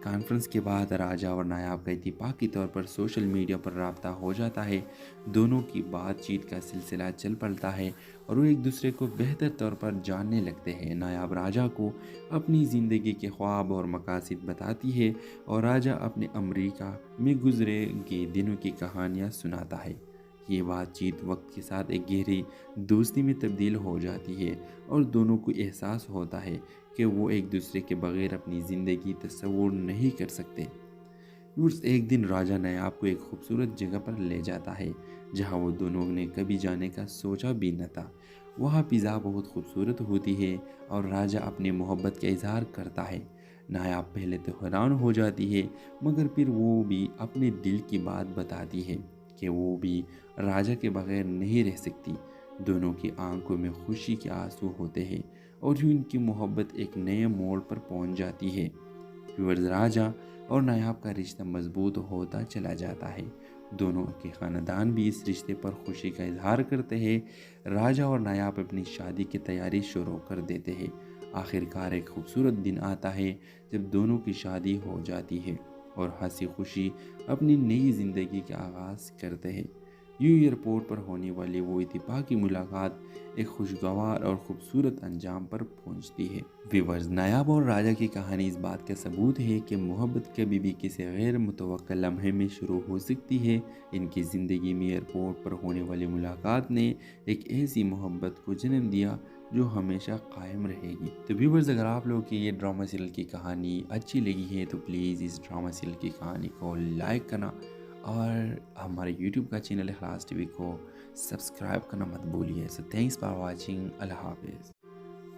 Conference کے بعد راجا اور نایاب کا اتفاقی طور پر سوشل میڈیا پر رابطہ ہو جاتا ہے۔ دونوں کی بات چیت کا سلسلہ چل پڑتا ہے اور وہ ایک دوسرے کو بہتر طور پر جاننے لگتے ہیں۔ نایاب راجا کو اپنی زندگی کے خواب اور مقاصد بتاتی ہے اور راجا اپنے امریکہ میں گزرے گئے دنوں کی کہانیاں سناتا ہے۔ یہ بات چیت وقت کے ساتھ ایک گہری دوستی میں تبدیل ہو جاتی ہے اور دونوں کو احساس ہوتا ہے کہ وہ ایک دوسرے کے بغیر اپنی زندگی تصور نہیں کر سکتے۔ ایک دن راجا نایاب کو ایک خوبصورت جگہ پر لے جاتا ہے جہاں وہ دونوں نے کبھی جانے کا سوچا بھی نہ تھا۔ وہاں فضا بہت خوبصورت ہوتی ہے اور راجا اپنی محبت کا اظہار کرتا ہے۔ نایاب پہلے تو حیران ہو جاتی ہے مگر پھر وہ بھی اپنے دل کی بات بتاتی ہے کہ وہ بھی راجا کے بغیر نہیں رہ سکتی۔ دونوں کی آنکھوں میں خوشی کے آنسو ہوتے ہیں اور یوں ان کی محبت ایک نئے موڑ پر پہنچ جاتی ہے۔ راجا اور نایاب کا رشتہ مضبوط ہوتا چلا جاتا ہے۔ دونوں کے خاندان بھی اس رشتے پر خوشی کا اظہار کرتے ہیں۔ راجا اور نایاب اپنی شادی کی تیاری شروع کر دیتے ہیں۔ آخرکار ایک خوبصورت دن آتا ہے جب دونوں کی شادی ہو جاتی ہے اور ہنسی خوشی اپنی نئی زندگی کا آغاز کرتے ہیں۔ یوں ایئرپورٹ پر ہونے والی وہ اتفاقی ملاقات ایک خوشگوار اور خوبصورت انجام پر پہنچتی ہے۔ نایاب اور راجا کی کہانی اس بات کا ثبوت ہے کہ محبت کبھی بھی کسی غیر متوقع لمحے میں شروع ہو سکتی ہے۔ ان کی زندگی میں ایئرپورٹ پر ہونے والی ملاقات نے ایک ایسی محبت کو جنم دیا جو ہمیشہ قائم رہے گی۔ تو ویورز، اگر آپ لوگوں کی یہ ڈرامہ سیریل کی کہانی اچھی لگی ہے تو پلیز اس ڈرامہ سیریل کی کہانی کو لائک کرنا اور ہمارے یوٹیوب کا چینل اخلاص ٹی وی کو سبسکرائب کرنا مت بھولیے۔ سو تھینکس فار واچنگ۔ اللہ حافظ۔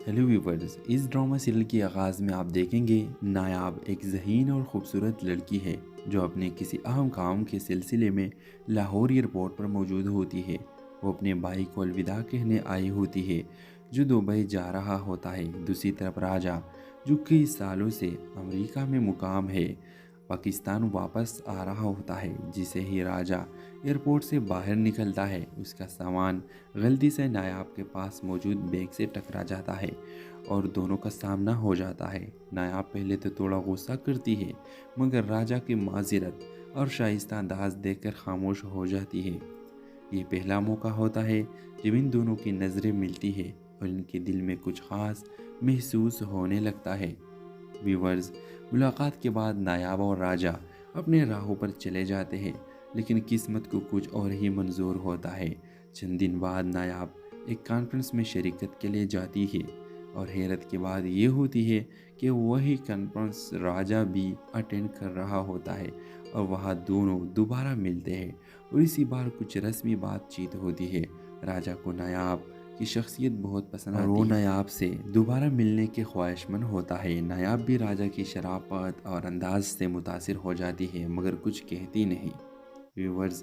ہیلو ویورز، اس ڈرامہ سیریل کے آغاز میں آپ دیکھیں گے نایاب ایک ذہین اور خوبصورت لڑکی ہے جو اپنے کسی اہم کام کے سلسلے میں لاہور ایئرپورٹ پر موجود ہوتی ہے۔ وہ اپنے بھائی کو الوداع کہنے آئی ہوتی ہے جو دبئی جا رہا ہوتا ہے۔ دوسری طرف راجا جو کئی سالوں سے امریکہ میں مقام ہے پاکستان واپس آ رہا ہوتا ہے۔ جسے ہی راجا ایئرپورٹ سے باہر نکلتا ہے اس کا سامان غلطی سے نایاب کے پاس موجود بیگ سے ٹکرا جاتا ہے اور دونوں کا سامنا ہو جاتا ہے۔ نایاب پہلے تو تھوڑا غصہ کرتی ہے مگر راجا کی معذرت اور شائستہ انداز دیکھ کر خاموش ہو جاتی ہے۔ یہ پہلا موقع ہوتا ہے جب ان دونوں کی نظریں ملتی ہے اور ان کے دل میں کچھ خاص محسوس ہونے لگتا ہے۔ ویورز، ملاقات کے بعد نایاب اور راجا اپنے راہوں پر چلے جاتے ہیں لیکن قسمت کو کچھ اور ہی منظور ہوتا ہے۔ چند دن بعد نایاب ایک کانفرنس میں شرکت کے لیے جاتی ہے اور حیرت کی بات یہ ہوتی ہے کہ وہی کانفرنس راجا بھی اٹینڈ کر رہا ہوتا ہے اور وہاں دونوں دوبارہ ملتے ہیں اور اسی بار کچھ رسمی بات چیت ہوتی ہے۔ راجا کو نایاب کی شخصیت بہت پسند آتی ہے اور وہ نایاب سے دوبارہ ملنے کے خواہش مند ہوتا ہے۔ نایاب بھی راجا کی شرافت اور انداز سے متاثر ہو جاتی ہے مگر کچھ کہتی نہیں۔ ویورز،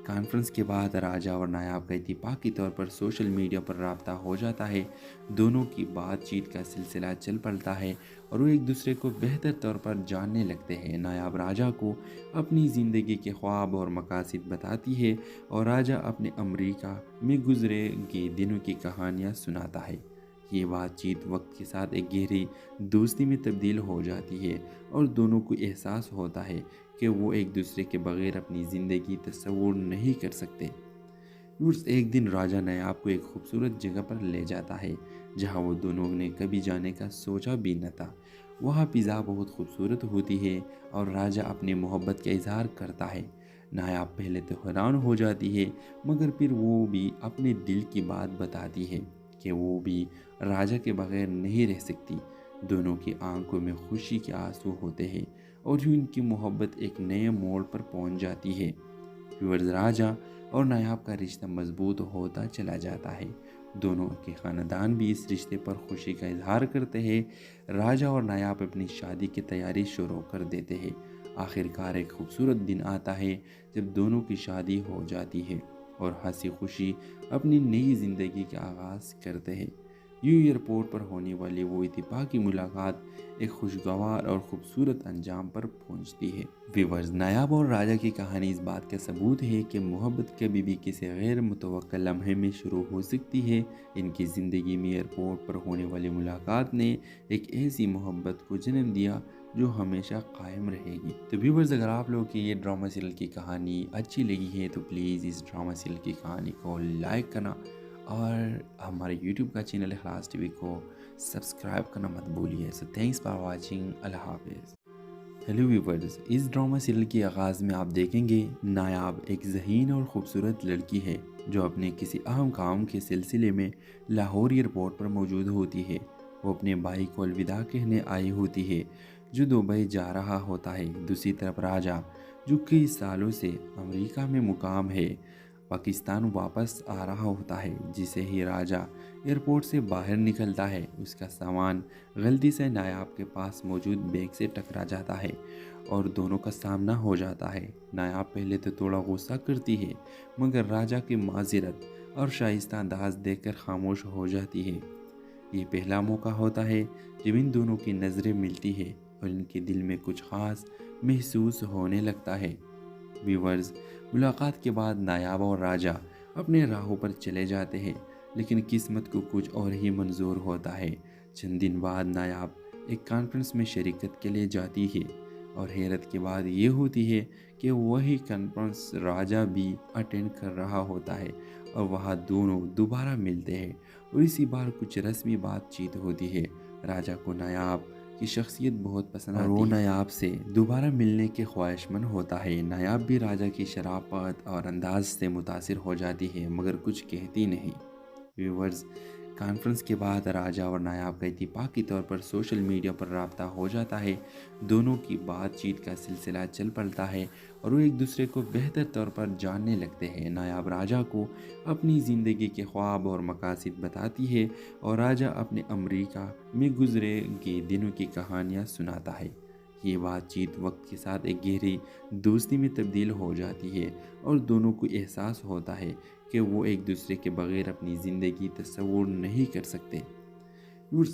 کانفرنس کے بعد راجا اور نایاب کا اتفاقی طور پر سوشل میڈیا پر رابطہ ہو جاتا ہے۔ دونوں کی بات چیت کا سلسلہ چل پڑتا ہے اور وہ ایک دوسرے کو بہتر طور پر جاننے لگتے ہیں۔ نایاب راجا کو اپنی زندگی کے خواب اور مقاصد بتاتی ہے اور راجا اپنے امریکہ میں گزرے گئے دنوں کی کہانیاں سناتا ہے۔ یہ بات چیت وقت کے ساتھ ایک گہری دوستی میں تبدیل ہو جاتی ہے اور دونوں کو احساس ہوتا ہے کہ وہ ایک دوسرے کے بغیر اپنی زندگی تصور نہیں کر سکتے۔ ایک دن راجا نایاب کو ایک خوبصورت جگہ پر لے جاتا ہے جہاں وہ دونوں نے کبھی جانے کا سوچا بھی نہ تھا۔ وہاں فضا بہت خوبصورت ہوتی ہے اور راجا اپنی محبت کا اظہار کرتا ہے۔ نایاب پہلے تو حیران ہو جاتی ہے مگر پھر وہ بھی اپنے دل کی بات بتاتی ہے کہ وہ بھی راجا کے بغیر نہیں رہ سکتی۔ دونوں کی آنکھوں میں خوشی کے آنسو ہوتے ہیں اور یوں ان کی محبت ایک نئے موڑ پر پہنچ جاتی ہے۔ راجا اور نایاب کا رشتہ مضبوط ہوتا چلا جاتا ہے۔ دونوں کے خاندان بھی اس رشتے پر خوشی کا اظہار کرتے ہیں۔ راجا اور نایاب اپنی شادی کی تیاری شروع کر دیتے ہیں۔ آخرکار ایک خوبصورت دن آتا ہے جب دونوں کی شادی ہو جاتی ہے اور ہنسی خوشی اپنی نئی زندگی کا آغاز کرتے ہیں۔ یوں ایئرپورٹ پر ہونے والی وہ اتفاقی ملاقات ایک خوشگوار اور خوبصورت انجام پر پہنچتی ہے۔ ویورز، نایاب اور راجا کی کہانی اس بات کا ثبوت ہے کہ محبت کبھی بھی کسی غیر متوقع لمحے میں شروع ہو سکتی ہے۔ ان کی زندگی میں ایئرپورٹ پر ہونے والی ملاقات نے ایک ایسی محبت کو جنم دیا جو ہمیشہ قائم رہے گی۔ تو ویورز، اگر آپ لوگوں کی یہ ڈرامہ سیریل کی کہانی اچھی لگی ہے تو پلیز اس ڈرامہ سیریل کی کہانی کو لائک کرنا اور ہمارے یوٹیوب کا چینل اخلاص ٹی وی کو سبسکرائب کرنا مت بھولیے۔ سو تھینکس فار واچنگ، اللہ حافظ۔ ہیلو ویورز، اس ڈرامہ سیریل کے آغاز میں آپ دیکھیں گے نایاب ایک ذہین اور خوبصورت لڑکی ہے جو اپنے کسی اہم کام کے سلسلے میں لاہور ایئرپورٹ پر موجود ہوتی ہے۔ وہ اپنے بھائی کو الوداع کہنے آئی ہوتی ہے جو دبئی جا رہا ہوتا ہے۔ دوسری طرف راجہ، جو کئی سالوں سے امریکہ میں مقام ہے، پاکستان واپس آ رہا ہوتا ہے۔ جسے ہی راجہ ایئرپورٹ سے باہر نکلتا ہے، اس کا سامان غلطی سے نایاب کے پاس موجود بیگ سے ٹکرا جاتا ہے اور دونوں کا سامنا ہو جاتا ہے۔ نایاب پہلے تو تھوڑا غصہ کرتی ہے، مگر راجہ کی معذرت اور شائستہ انداز دیکھ کر خاموش ہو جاتی ہے۔ یہ پہلا موقع ہوتا ہے جب ان دونوں کی نظریں ملتی ہے اور ان کے دل میں کچھ خاص محسوس ہونے لگتا ہے۔ ویورز، ملاقات کے بعد نایاب اور راجہ اپنے راہوں پر چلے جاتے ہیں، لیکن قسمت کو کچھ اور ہی منظور ہوتا ہے۔ چند دن بعد نایاب ایک کانفرنس میں شرکت کے لیے جاتی ہے اور حیرت کی بات یہ ہوتی ہے کہ وہی کانفرنس راجہ بھی اٹینڈ کر رہا ہوتا ہے اور وہاں دونوں دوبارہ ملتے ہیں اور اسی بار کچھ رسمی بات چیت ہوتی ہے۔ راجہ کو نایاب کی شخصیت بہت پسند آتی ہے اور وہ نایاب سے دوبارہ ملنے کے خواہش مند ہوتا ہے۔ نایاب بھی راجہ کی شرافت اور انداز سے متاثر ہو جاتی ہے، مگر کچھ کہتی نہیں۔ ویورز، کانفرنس کے بعد راجہ اور نایاب کا اتفاقی طور پر سوشل میڈیا پر رابطہ ہو جاتا ہے۔ دونوں کی بات چیت کا سلسلہ چل پڑتا ہے اور وہ ایک دوسرے کو بہتر طور پر جاننے لگتے ہیں۔ نایاب راجہ کو اپنی زندگی کے خواب اور مقاصد بتاتی ہے اور راجہ اپنے امریکہ میں گزرے گئے دنوں کی کہانیاں سناتا ہے۔ یہ بات چیت وقت کے ساتھ ایک گہری دوستی میں تبدیل ہو جاتی ہے اور دونوں کو احساس ہوتا ہے کہ وہ ایک دوسرے کے بغیر اپنی زندگی تصور نہیں کر سکتے۔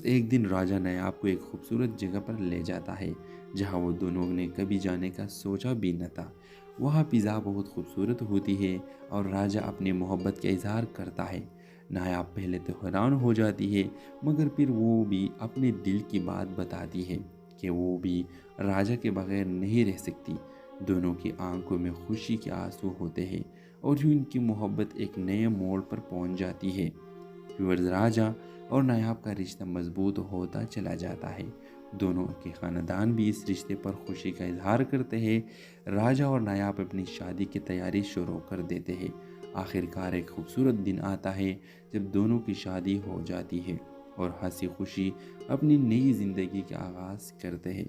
ایک دن راجہ نایاب کو ایک خوبصورت جگہ پر لے جاتا ہے جہاں وہ دونوں نے کبھی جانے کا سوچا بھی نہ تھا۔ وہاں فضا بہت خوبصورت ہوتی ہے اور راجہ اپنی محبت کا اظہار کرتا ہے۔ نایاب پہلے تو حیران ہو جاتی ہے، مگر پھر وہ بھی اپنے دل کی بات بتاتی ہے کہ وہ بھی راجہ کے بغیر نہیں رہ سکتی۔ دونوں کی آنکھوں میں خوشی کے آنسو ہوتے ہیں اور یوں ان کی محبت ایک نئے موڑ پر پہنچ جاتی ہے۔ ویورز، راجہ اور نایاب کا رشتہ مضبوط ہوتا چلا جاتا ہے۔ دونوں کے خاندان بھی اس رشتے پر خوشی کا اظہار کرتے ہیں۔ راجہ اور نایاب اپنی شادی کی تیاری شروع کر دیتے ہیں۔ آخر کار ایک خوبصورت دن آتا ہے جب دونوں کی شادی ہو جاتی ہے اور ہنسی خوشی اپنی نئی زندگی کا آغاز کرتے ہیں۔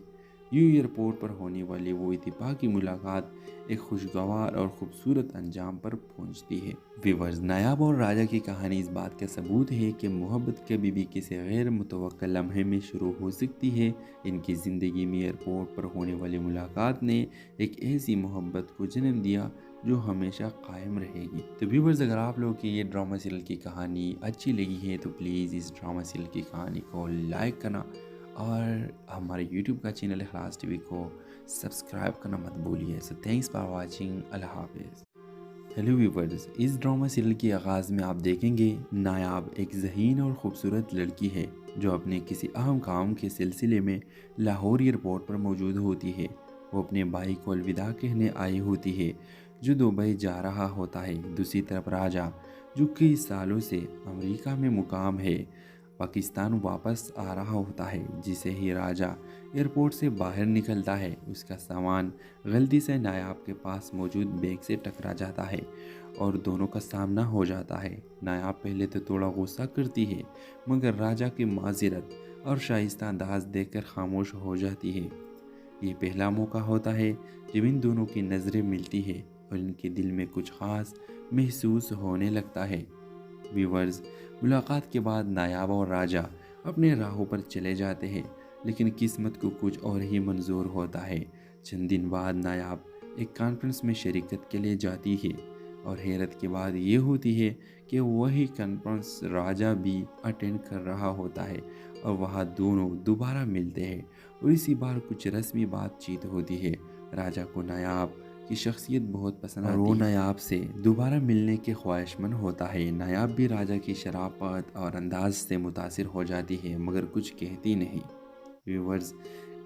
یوں ایئرپورٹ پر ہونے والی وہ اتفاقی ملاقات ایک خوشگوار اور خوبصورت انجام پر پہنچتی ہے۔ ویورز، نایاب اور راجہ کی کہانی اس بات کا ثبوت ہے کہ محبت کبھی بھی کسی غیر متوقع لمحے میں شروع ہو سکتی ہے۔ ان کی زندگی میں ایئرپورٹ پر ہونے والی ملاقات نے ایک ایسی محبت کو جنم دیا جو ہمیشہ قائم رہے گی۔ تو ویورز، اگر آپ لوگوں کی یہ ڈرامہ سیریل کی کہانی اچھی لگی ہے تو پلیز اس ڈرامہ سیریل کی کہانی کو لائک کرنا اور ہمارے یوٹیوب کا چینل اخلاص ٹی وی کو سبسکرائب کرنا مت بھولیے۔ سو تھینکس فار واچنگ، اللہ حافظ۔ ہیلو ویورز، اس ڈرامہ سیریل کے آغاز میں آپ دیکھیں گے نایاب ایک ذہین اور خوبصورت لڑکی ہے جو اپنے کسی اہم کام کے سلسلے میں لاہور ایئرپورٹ پر موجود ہوتی ہے۔ وہ اپنے بھائی کو الوداع کہنے آئی ہوتی ہے جو دبئی جا رہا ہوتا ہے۔ دوسری طرف راجہ، جو کئی سالوں سے امریکہ میں مقام ہے، پاکستان واپس آ رہا ہوتا ہے۔ جسے ہی راجہ ایئرپورٹ سے باہر نکلتا ہے، اس کا سامان غلطی سے نایاب کے پاس موجود بیگ سے ٹکرا جاتا ہے اور دونوں کا سامنا ہو جاتا ہے۔ نایاب پہلے تو تھوڑا غصہ کرتی ہے، مگر راجہ کی معذرت اور شائستہ انداز دیکھ کر خاموش ہو جاتی ہے۔ یہ پہلا موقع ہوتا ہے جب ان دونوں کی نظریں ملتی ہے اور ان کے دل میں کچھ خاص محسوس ہونے لگتا ہے۔ ویورز، ملاقات کے بعد نایاب اور راجہ اپنے راہوں پر چلے جاتے ہیں، لیکن قسمت کو کچھ اور ہی منظور ہوتا ہے۔ چند دن بعد نایاب ایک کانفرنس میں شرکت کے لیے جاتی ہے اور حیرت کی بات یہ ہوتی ہے کہ وہی کانفرنس راجہ بھی اٹینڈ کر رہا ہوتا ہے اور وہاں دونوں دوبارہ ملتے ہیں اور اسی بار کچھ رسمی بات چیت ہوتی ہے۔ راجہ کو نایاب کی شخصیت بہت پسند آتی ہے اور وہ نایاب سے دوبارہ ملنے کے خواہش مند ہوتا ہے۔ نایاب بھی راجہ کی شرافت اور انداز سے متاثر ہو جاتی ہے، مگر کچھ کہتی نہیں۔ ویورز،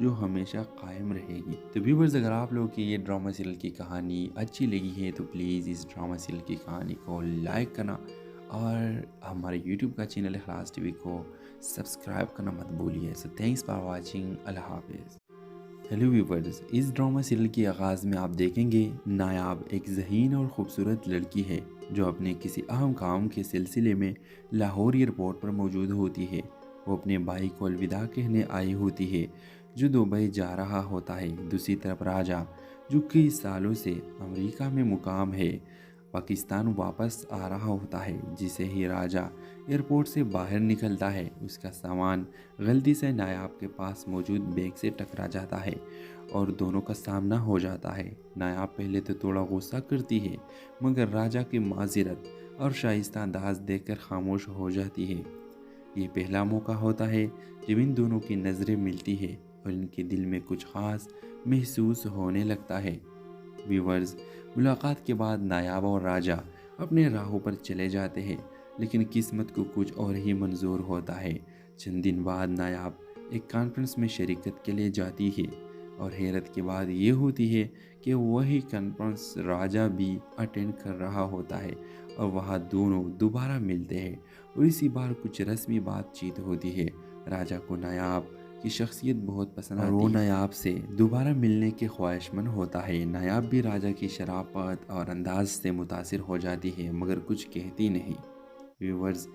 جو ہمیشہ قائم رہے گی۔ تو ویورز، اگر آپ لوگوں کی یہ ڈرامہ سیریل کی کہانی اچھی لگی ہے تو پلیز اس ڈرامہ سیریل کی کہانی کو لائک کرنا اور ہمارے یوٹیوب کا چینل اخلاص ٹی وی کو سبسکرائب کرنا مت بھولیے۔ سو تھینکس فار واچنگ، اللہ حافظ۔ ہیلو ویورز، اس ڈرامہ سیریل کے آغاز میں آپ دیکھیں گے نایاب ایک ذہین اور خوبصورت لڑکی ہے جو اپنے کسی اہم کام کے سلسلے میں لاہور ایئرپورٹ پر موجود ہوتی ہے۔ وہ اپنے بھائی کو الوداع کہنے آئی ہوتی ہے جو دبئی جا رہا ہوتا ہے۔ دوسری طرف راجہ، جو کئی سالوں سے امریکہ میں مقام ہے، پاکستان واپس آ رہا ہوتا ہے۔ جسے ہی راجہ ایئرپورٹ سے باہر نکلتا ہے، اس کا سامان غلطی سے نایاب کے پاس موجود بیگ سے ٹکرا جاتا ہے اور دونوں کا سامنا ہو جاتا ہے۔ نایاب پہلے تو تھوڑا غصہ کرتی ہے، مگر راجہ کی معذرت اور شائستہ انداز دیکھ کر خاموش ہو جاتی ہے۔ یہ پہلا موقع ہوتا ہے جب ان دونوں کی نظریں ملتی ہے اور ان کے دل میں کچھ خاص محسوس ہونے لگتا ہے۔ ویورز، ملاقات کے بعد نایاب اور راجہ اپنے راہوں پر چلے جاتے ہیں، لیکن قسمت کو کچھ اور ہی منظور ہوتا ہے۔ چند دن بعد نایاب ایک کانفرنس میں شرکت کے لیے جاتی ہے اور حیرت کی بات یہ ہوتی ہے کہ وہی کانفرنس راجہ بھی اٹینڈ کر رہا ہوتا ہے اور وہاں دونوں دوبارہ ملتے ہیں اور اسی بار کچھ رسمی بات چیت ہوتی ہے۔ راجہ کو نایاب کی شخصیت بہت پسند آتی ہے اور وہ نایاب سے دوبارہ ملنے کے خواہشمند ہوتا ہے۔ نایاب بھی راجہ کی شرافت اور انداز سے متاثر ہو جاتی ہے، مگر کچھ کہتی نہیں۔ ویورز،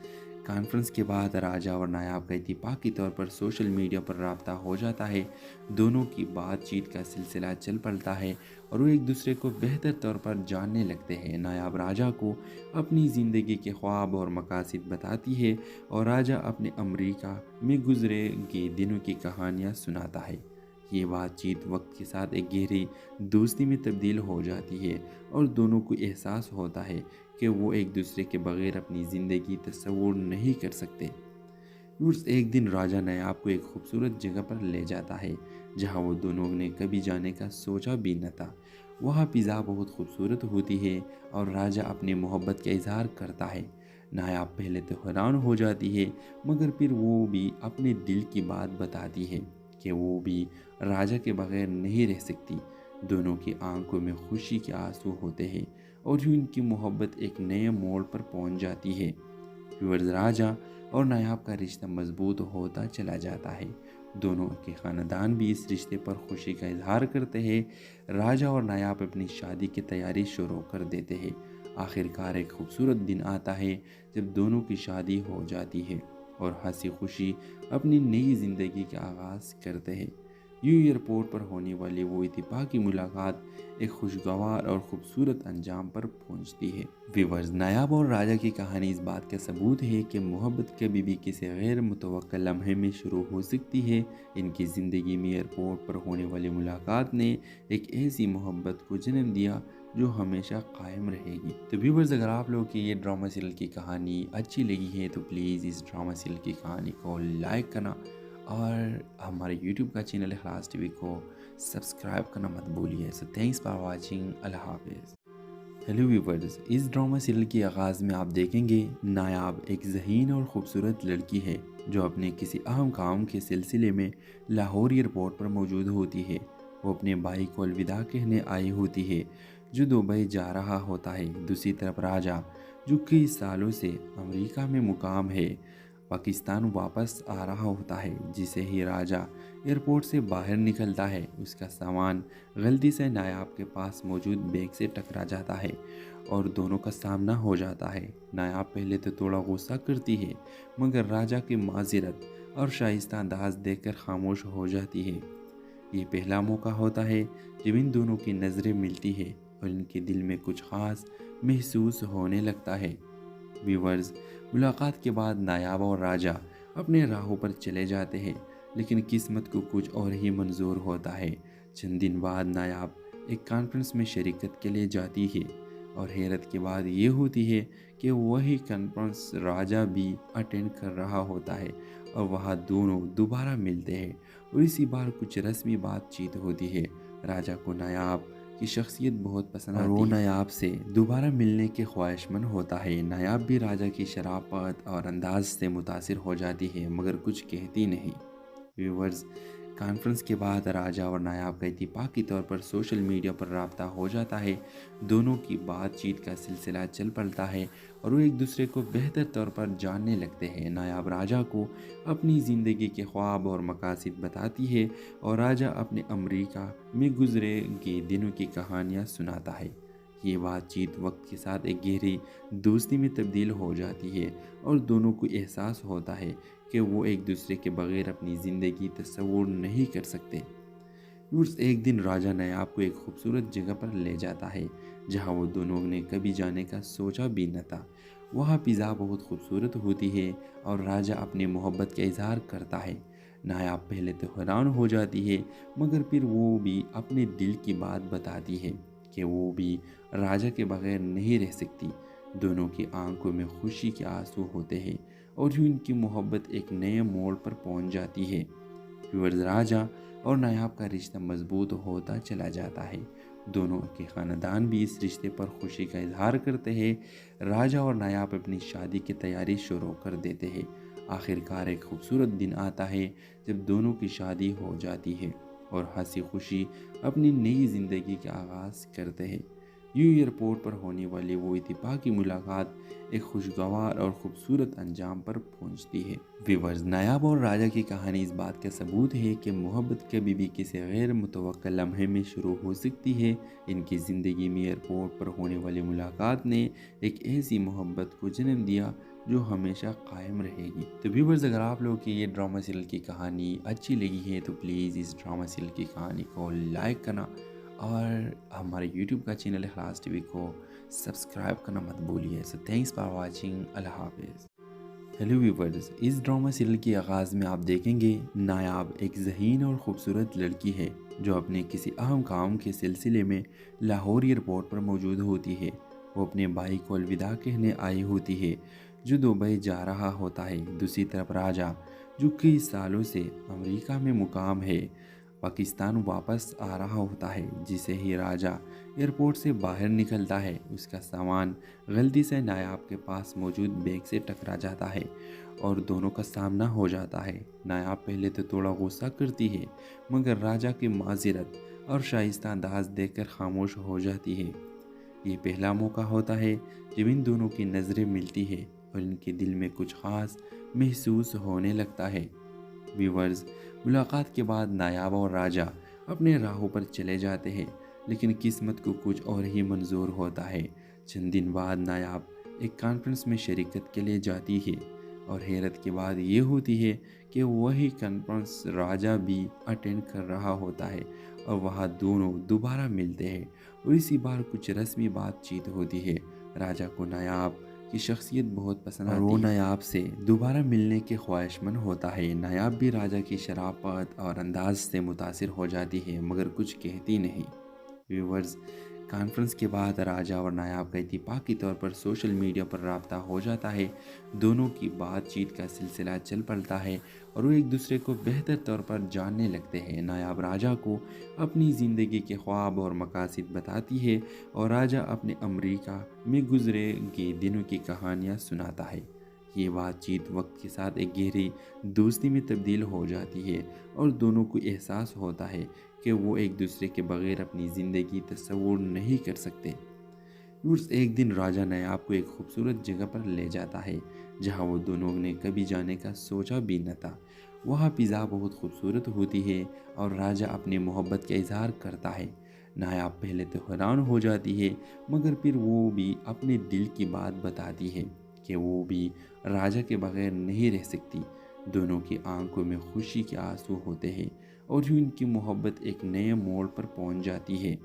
کانفرنس کے بعد راجہ اور نایاب کا اتفاقی طور پر سوشل میڈیا پر رابطہ ہو جاتا ہے۔ دونوں کی بات چیت کا سلسلہ چل پڑتا ہے اور وہ ایک دوسرے کو بہتر طور پر جاننے لگتے ہیں۔ نایاب راجہ کو اپنی زندگی کے خواب اور مقاصد بتاتی ہے اور راجہ اپنے امریکہ میں گزرے گئے دنوں کی کہانیاں سناتا ہے۔ یہ بات چیت وقت کے ساتھ ایک گہری دوستی میں تبدیل ہو جاتی ہے اور دونوں کو احساس ہوتا ہے کہ وہ ایک دوسرے کے بغیر اپنی زندگی تصور نہیں کر سکتے۔ ایک دن راجہ نایاب کو ایک خوبصورت جگہ پر لے جاتا ہے جہاں وہ دونوں نے کبھی جانے کا سوچا بھی نہ تھا۔ وہاں فضا بہت خوبصورت ہوتی ہے اور راجہ اپنی محبت کا اظہار کرتا ہے۔ نایاب پہلے تو حیران ہو جاتی ہے، مگر پھر وہ بھی اپنے دل کی بات بتاتی ہے کہ وہ بھی راجہ کے بغیر نہیں رہ سکتی۔ دونوں کی آنکھوں میں خوشی کے آنسو ہوتے ہیں اور یوں ان کی محبت ایک نئے موڑ پر پہنچ جاتی ہے۔ راجہ اور نایاب کا رشتہ مضبوط ہوتا چلا جاتا ہے۔ دونوں کے خاندان بھی اس رشتے پر خوشی کا اظہار کرتے ہیں۔ راجہ اور نایاب اپنی شادی کی تیاری شروع کر دیتے ہیں۔ آخر کار ایک خوبصورت دن آتا ہے جب دونوں کی شادی ہو جاتی ہے اور ہنسی خوشی اپنی نئی زندگی کا آغاز کرتے ہیں۔ یوں ایئرپورٹ پر ہونے والی وہ اتفاقی ملاقات ایک خوشگوار اور خوبصورت انجام پر پہنچتی ہے۔ ویورز، نایاب اور راجہ کی کہانی اس بات کا ثبوت ہے کہ محبت کبھی بھی کسی غیر متوقع لمحے میں شروع ہو سکتی ہے۔ ان کی زندگی میں ایئرپورٹ پر ہونے والی ملاقات نے ایک ایسی محبت کو جنم دیا جو ہمیشہ قائم رہے گی۔ تو ویورز، اگر آپ لوگوں کی یہ ڈرامہ سیریل کی کہانی اچھی لگی ہے تو پلیز اس ڈرامہ سیریل کی کہانی کو لائک کرنا اور ہمارے یوٹیوب کا چینل اخلاص ٹی وی کو سبسکرائب کرنا مت بھولیے۔ سو تھینکس فار واچنگ، اللہ حافظ۔ ہیلو ویورز، اس ڈرامہ سیریل کے آغاز میں آپ دیکھیں گے نایاب ایک ذہین اور خوبصورت لڑکی ہے جو اپنے کسی اہم کام کے سلسلے میں لاہور ایئرپورٹ پر موجود ہوتی ہے۔ وہ اپنے بھائی کو الوداع کہنے آئی ہوتی ہے جو دبئی جا رہا ہوتا ہے۔ دوسری طرف راجہ، جو کئی سالوں سے امریکہ میں مقام ہے، پاکستان واپس آ رہا ہوتا ہے۔ جسے ہی راجہ ایئرپورٹ سے باہر نکلتا ہے، اس کا سامان غلطی سے نایاب کے پاس موجود بیگ سے ٹکرا جاتا ہے اور دونوں کا سامنا ہو جاتا ہے۔ نایاب پہلے تو تھوڑا غصہ کرتی ہے، مگر راجہ کی معذرت اور شائستہ انداز دیکھ کر خاموش ہو جاتی ہے۔ یہ پہلا موقع ہوتا ہے جب ان دونوں کی نظریں ملتی ہے اور ان کے دل میں کچھ خاص محسوس ہونے لگتا ہے۔ ویورز، ملاقات کے بعد نایاب اور راجہ اپنے راہوں پر چلے جاتے ہیں، لیکن قسمت کو کچھ اور ہی منظور ہوتا ہے۔ چند دن بعد نایاب ایک کانفرنس میں شرکت کے لیے جاتی ہے اور حیرت کی بات یہ ہوتی ہے کہ وہی کانفرنس راجہ بھی اٹینڈ کر رہا ہوتا ہے اور وہاں دونوں دوبارہ ملتے ہیں اور اسی بار کچھ رسمی بات چیت ہوتی ہے۔ راجہ کو نایاب کی شخصیت بہت پسند آتی ہے اور وہ نایاب سے دوبارہ ملنے کے خواہشمند ہوتا ہے۔ نایاب بھی راجہ کی شرافت اور انداز سے متاثر ہو جاتی ہے، مگر کچھ کہتی نہیں۔ ویورز، کانفرنس کے بعد راجہ اور نایاب کا اتفاقی طور پر سوشل میڈیا پر رابطہ ہو جاتا ہے۔ دونوں کی بات چیت کا سلسلہ چل پڑتا ہے اور وہ ایک دوسرے کو بہتر طور پر جاننے لگتے ہیں۔ نایاب راجہ کو اپنی زندگی کے خواب اور مقاصد بتاتی ہے اور راجہ اپنے امریکہ میں گزرے گئے دنوں کی کہانیاں سناتا ہے۔ یہ بات چیت وقت کے ساتھ ایک گہری دوستی میں تبدیل ہو جاتی ہے اور دونوں کو احساس ہوتا ہے کہ وہ ایک دوسرے کے بغیر اپنی زندگی تصور نہیں کر سکتے۔ ایک دن راجہ نایاب کو ایک خوبصورت جگہ پر لے جاتا ہے جہاں وہ دونوں نے کبھی جانے کا سوچا بھی نہ تھا۔ وہاں فضا بہت خوبصورت ہوتی ہے اور راجہ اپنے محبت کا اظہار کرتا ہے۔ نایاب پہلے تو حیران ہو جاتی ہے مگر پھر وہ بھی اپنے دل کی بات بتاتی ہے کہ وہ بھی راجہ کے بغیر نہیں رہ سکتی۔ دونوں کی آنکھوں میں خوشی کے آنسو ہوتے ہیں اور یوں ان کی محبت ایک نئے موڑ پر پہنچ جاتی ہے۔ راجہ اور نایاب کا رشتہ مضبوط ہوتا چلا جاتا ہے۔ دونوں کے خاندان بھی اس رشتے پر خوشی کا اظہار کرتے ہیں۔ راجہ اور نایاب اپنی شادی کی تیاری شروع کر دیتے ہیں۔ آخر کار ایک خوبصورت دن آتا ہے جب دونوں کی شادی ہو جاتی ہے اور ہنسی خوشی اپنی نئی زندگی کا آغاز کرتے ہیں۔ ایئرپورٹ پر ہونے والی وہ اتفاقی ملاقات ایک خوشگوار اور خوبصورت انجام پر پہنچتی ہے۔ نایاب اور راجہ کی کہانی اس بات کا ثبوت ہے کہ محبت کبھی بھی کسی غیر متوقع لمحے میں شروع ہو سکتی ہے۔ ان کی زندگی میں ایئرپورٹ پر ہونے والی ملاقات نے ایک ایسی محبت کو جنم دیا جو ہمیشہ قائم رہے گی۔ تو ویورز، اگر آپ لوگوں کی یہ ڈرامہ سیریل کی کہانی اچھی لگی ہے تو پلیز اس ڈرامہ سیریل کی کہانی کو لائک کرنا اور ہمارے یوٹیوب کا چینل اخلاص ٹی وی کو سبسکرائب کرنا مت بھولیے۔ سو تھینکس فار واچنگ۔ اللہ حافظ۔ ہیلو ویورز، اس ڈرامہ سیریل کے آغاز میں آپ دیکھیں گے نایاب ایک ذہین اور خوبصورت لڑکی ہے جو اپنے کسی اہم کام کے سلسلے میں لاہور ایئرپورٹ پر موجود ہوتی ہے۔ وہ اپنے بھائی کو الوداع کہنے آئی ہوتی ہے جو دبئی جا رہا ہوتا ہے۔ دوسری طرف راجہ جو کئی سالوں سے امریکہ میں مقام ہے پاکستان واپس آ رہا ہوتا ہے۔ جسے ہی راجہ ایئرپورٹ سے باہر نکلتا ہے اس کا سامان غلطی سے نایاب کے پاس موجود بیگ سے ٹکرا جاتا ہے اور دونوں کا سامنا ہو جاتا ہے۔ نایاب پہلے تو تھوڑا غصہ کرتی ہے مگر راجہ کی معذرت اور شائستہ انداز دیکھ کر خاموش ہو جاتی ہے۔ یہ پہلا موقع ہوتا ہے جب ان دونوں کی نظریں ملتی ہے اور ان کے دل میں کچھ خاص محسوس ہونے لگتا ہے۔ ویورز، ملاقات کے بعد نایاب اور راجہ اپنے راہوں پر چلے جاتے ہیں لیکن قسمت کو کچھ اور ہی منظور ہوتا ہے۔ چند دن بعد نایاب ایک کانفرنس میں شرکت کے لیے جاتی ہے اور حیرت کی بات یہ ہوتی ہے کہ وہی کانفرنس راجہ بھی اٹینڈ کر رہا ہوتا ہے اور وہاں دونوں دوبارہ ملتے ہیں اور اسی بار کچھ رسمی بات چیت ہوتی ہے۔ راجہ کو نایاب کی شخصیت بہت پسند آتی ہے اور وہ نایاب سے دوبارہ ملنے کے خواہش مند ہوتا ہے۔ نایاب بھی راجہ کی شرافت اور انداز سے متاثر ہو جاتی ہے مگر کچھ کہتی نہیں۔ ویورز، کانفرنس کے بعد راجہ اور نایاب کا اتفاقی طور پر سوشل میڈیا پر رابطہ ہو جاتا ہے۔ دونوں کی بات چیت کا سلسلہ چل پڑتا ہے اور وہ ایک دوسرے کو بہتر طور پر جاننے لگتے ہیں۔ نایاب راجہ کو اپنی زندگی کے خواب اور مقاصد بتاتی ہے اور راجہ اپنے امریکہ میں گزرے گئے دنوں کی کہانیاں سناتا ہے۔ یہ بات چیت وقت کے ساتھ ایک گہری دوستی میں تبدیل ہو جاتی ہے اور دونوں کو احساس ہوتا ہے کہ وہ ایک دوسرے کے بغیر اپنی زندگی تصور نہیں کر سکتے۔ ایک دن راجہ نایاب کو ایک خوبصورت جگہ پر لے جاتا ہے جہاں وہ دونوں نے کبھی جانے کا سوچا بھی نہ تھا۔ وہاں فضا بہت خوبصورت ہوتی ہے اور راجہ اپنے محبت کا اظہار کرتا ہے۔ نایاب پہلے تو حیران ہو جاتی ہے مگر پھر وہ بھی اپنے دل کی بات بتاتی ہے کہ وہ بھی راجہ کے بغیر نہیں رہ سکتی۔ دونوں کی آنکھوں میں خوشی کے آنسو ہوتے ہیں اور یوں ان کی محبت ایک نئے موڑ پر پہنچ جاتی ہے۔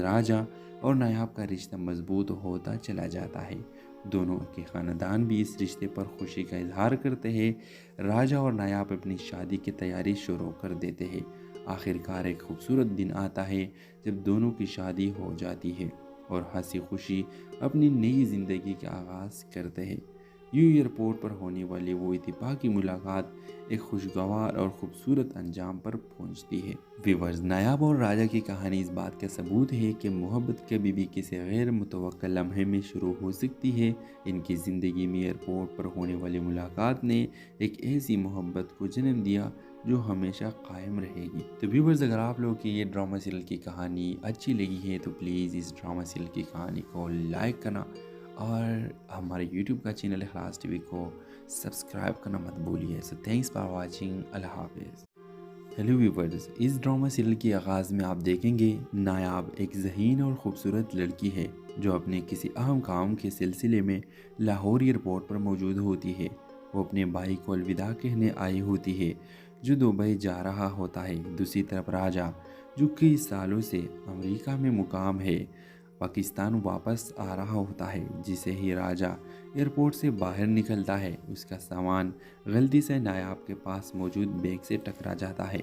راجہ اور نایاب کا رشتہ مضبوط ہوتا چلا جاتا ہے۔ دونوں کے خاندان بھی اس رشتے پر خوشی کا اظہار کرتے ہیں۔ راجہ اور نایاب اپنی شادی کی تیاری شروع کر دیتے ہیں۔ آخر کار ایک خوبصورت دن آتا ہے جب دونوں کی شادی ہو جاتی ہے اور ہنسی خوشی اپنی نئی زندگی کا آغاز کرتے ہیں۔ ایئرپورٹ پر ہونے والی وہ اتفاقی ملاقات ایک خوشگوار اور خوبصورت انجام پر پہنچتی ہے۔ ویورز، نایاب اور راجہ کی کہانی اس بات کا ثبوت ہے کہ محبت کبھی بھی کسی غیر متوقع لمحے میں شروع ہو سکتی ہے۔ ان کی زندگی میں ایئرپورٹ پر ہونے والی ملاقات نے ایک ایسی محبت کو جنم دیا جو ہمیشہ قائم رہے گی۔ تو ویورز، اگر آپ لوگوں کی یہ ڈرامہ سیریل کی کہانی اچھی لگی ہے تو پلیز اس ڈرامہ سیریل کی کہانی کو لائک کرنا اور ہمارے یوٹیوب کا چینل اخلاص ٹی وی کو سبسکرائب کرنا مت بھولیے۔ سو تھینکس فار واچنگ، اللہ حافظ۔ ہیلو ویورز، اس ڈرامہ سیریل کے آغاز میں آپ دیکھیں گے نایاب ایک ذہین اور خوبصورت لڑکی ہے جو اپنے کسی اہم کام کے سلسلے میں لاہور ایئرپورٹ پر موجود ہوتی ہے۔ وہ اپنے بھائی کو الوداع کہنے آئی ہوتی ہے جو دبئی جا رہا ہوتا ہے۔ دوسری طرف راجہ، جو کئی سالوں سے امریکہ میں مقام ہے، پاکستان واپس آ رہا ہوتا ہے۔ جسے ہی راجہ ایئرپورٹ سے باہر نکلتا ہے، اس کا سامان غلطی سے نایاب کے پاس موجود بیگ سے ٹکرا جاتا ہے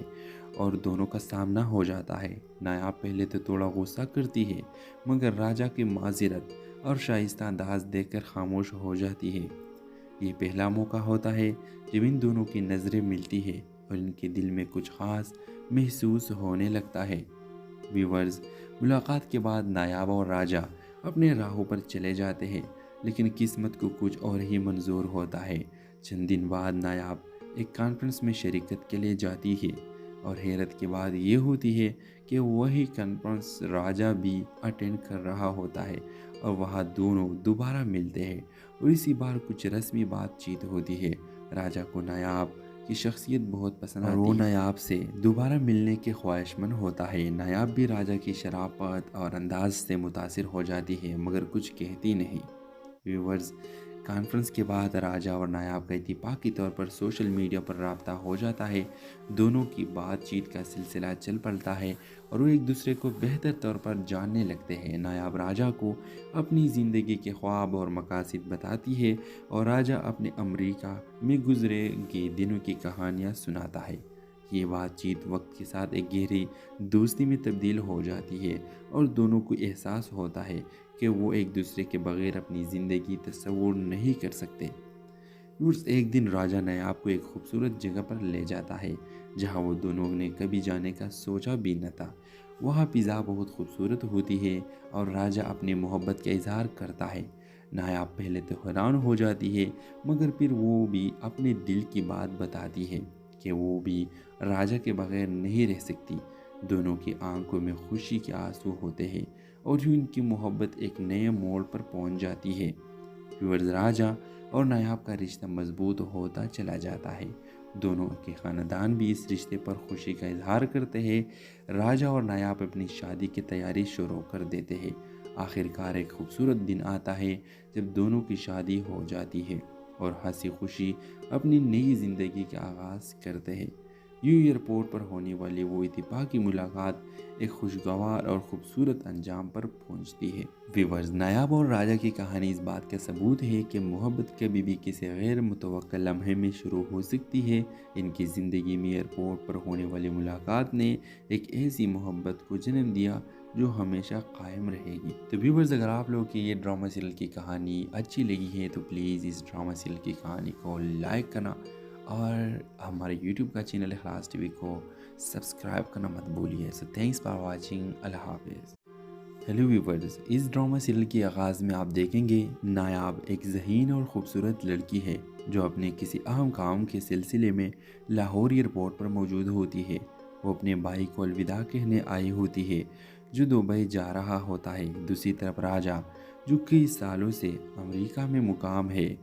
اور دونوں کا سامنا ہو جاتا ہے۔ نایاب پہلے تو تھوڑا غصہ کرتی ہے، مگر راجہ کی معذرت اور شائستہ انداز دیکھ کر خاموش ہو جاتی ہے۔ یہ پہلا موقع ہوتا ہے جب ان دونوں کی نظریں ملتی ہے اور ان کے دل میں کچھ خاص محسوس ہونے لگتا ہے۔ ویورز، ملاقات کے بعد نایاب اور راجہ اپنے راہوں پر چلے جاتے ہیں، لیکن قسمت کو کچھ اور ہی منظور ہوتا ہے۔ چند دن بعد نایاب ایک کانفرنس میں شرکت کے لیے جاتی ہے اور حیرت کی بات یہ ہوتی ہے کہ وہی کانفرنس راجہ بھی اٹینڈ کر رہا ہوتا ہے اور وہاں دونوں دوبارہ ملتے ہیں اور اسی بار کچھ رسمی بات چیت ہوتی ہے۔ راجہ کو نایاب کی شخصیت بہت پسند آتی ہے اور وہ نایاب سے دوبارہ ملنے کے خواہش مند ہوتا ہے۔ نایاب بھی راجہ کی شرافت اور انداز سے متاثر ہو جاتی ہے، مگر کچھ کہتی نہیں۔ ویورز، کانفرنس کے بعد راجہ اور نایاب کا اتفاقی طور پر سوشل میڈیا پر رابطہ ہو جاتا ہے۔ دونوں کی بات چیت کا سلسلہ چل پڑتا ہے اور وہ ایک دوسرے کو بہتر طور پر جاننے لگتے ہیں۔ نایاب راجہ کو اپنی زندگی کے خواب اور مقاصد بتاتی ہے اور راجہ اپنے امریکہ میں گزرے گئے دنوں کی کہانیاں سناتا ہے۔ یہ بات چیت وقت کے ساتھ ایک گہری دوستی میں تبدیل ہو جاتی ہے اور دونوں کو احساس ہوتا ہے کہ وہ ایک دوسرے کے بغیر اپنی زندگی تصور نہیں کر سکتے۔ ایک دن راجہ نایاب کو ایک خوبصورت جگہ پر لے جاتا ہے جہاں وہ دونوں نے کبھی جانے کا سوچا بھی نہ تھا۔ وہاں فضا بہت خوبصورت ہوتی ہے اور راجہ اپنی محبت کا اظہار کرتا ہے۔ نایاب پہلے تو حیران ہو جاتی ہے، مگر پھر وہ بھی اپنے دل کی بات بتاتی ہے کہ وہ بھی راجہ کے بغیر نہیں رہ سکتی۔ دونوں کی آنکھوں میں خوشی کے آنسو ہوتے ہیں اور یوں ان کی محبت ایک نئے موڑ پر پہنچ جاتی ہے۔ ویورز، راجہ اور نایاب کا رشتہ مضبوط ہوتا چلا جاتا ہے۔ دونوں کے خاندان بھی اس رشتے پر خوشی کا اظہار کرتے ہیں۔ راجہ اور نایاب اپنی شادی کی تیاری شروع کر دیتے ہیں۔ آخر کار ایک خوبصورت دن آتا ہے جب دونوں کی شادی ہو جاتی ہے اور ہنسی خوشی اپنی نئی زندگی کا آغاز کرتے ہیں۔ یوں ایئرپورٹ پر ہونے والی وہ اتفاقی ملاقات ایک خوشگوار اور خوبصورت انجام پر پہنچتی ہے۔ ویورز، نایاب اور راجہ کی کہانی اس بات کا ثبوت ہے کہ محبت کبھی بھی کسی غیر متوقع لمحے میں شروع ہو سکتی ہے۔ ان کی زندگی میں ایئرپورٹ پر ہونے والی ملاقات نے ایک ایسی محبت کو جنم دیا جو ہمیشہ قائم رہے گی۔ تو ویورز، اگر آپ لوگوں کی یہ ڈرامہ سیریل کی کہانی اچھی لگی ہے تو پلیز اس ڈرامہ سیریل کی کہانی کو لائک کرنا اور ہمارے یوٹیوب کا چینل اخلاص ٹی وی کو سبسکرائب کرنا مت بھولیے۔ سو تھینکس فار واچنگ، اللہ حافظ۔ ہیلو ویورز، اس ڈرامہ سیریل کے آغاز میں آپ دیکھیں گے نایاب ایک ذہین اور خوبصورت لڑکی ہے جو اپنے کسی اہم کام کے سلسلے میں لاہور ایئرپورٹ پر موجود ہوتی ہے۔ وہ اپنے بھائی کو الوداع کہنے آئی ہوتی ہے جو دبئی جا رہا ہوتا ہے۔ دوسری طرف راجہ، جو کئی سالوں سے امریکہ میں مقام ہے،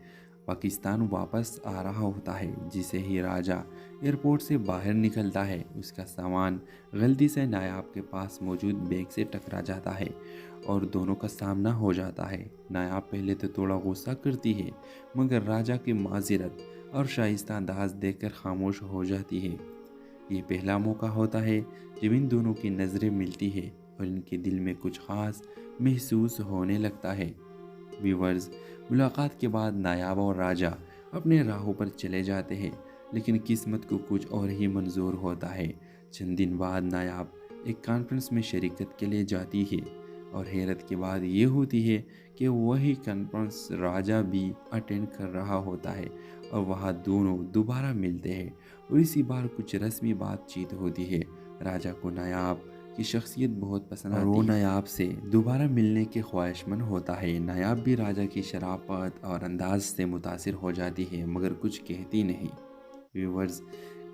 پاکستان واپس آ رہا ہوتا ہے۔ جسے ہی راجہ ایئرپورٹ سے باہر نکلتا ہے، اس کا سامان غلطی سے نایاب کے پاس موجود بیگ سے ٹکرا جاتا ہے اور دونوں کا سامنا ہو جاتا ہے۔ نایاب پہلے تو تھوڑا غصہ کرتی ہے، مگر راجہ کی معذرت اور شائستہ انداز دیکھ کر خاموش ہو جاتی ہے۔ یہ پہلا موقع ہوتا ہے جب ان دونوں کی نظریں ملتی ہے اور ان کے دل میں کچھ خاص محسوس ہونے لگتا ہے۔ ویورز، ملاقات کے بعد نایاب اور راجہ اپنے راہوں پر چلے جاتے ہیں، لیکن قسمت کو کچھ اور ہی منظور ہوتا ہے۔ چند دن بعد نایاب ایک کانفرنس میں شرکت کے لیے جاتی ہے اور حیرت کی بات یہ ہوتی ہے کہ وہی کانفرنس راجہ بھی اٹینڈ کر رہا ہوتا ہے اور وہاں دونوں دوبارہ ملتے ہیں اور اسی بار کچھ رسمی بات چیت ہوتی ہے۔ راجہ کو نایاب کی شخصیت بہت پسند آتی ہے اور وہ نایاب سے دوبارہ ملنے کے خواہش مند ہوتا ہے۔ نایاب بھی راجہ کی شرافت اور انداز سے متاثر ہو جاتی ہے، مگر کچھ کہتی نہیں۔ ویورز،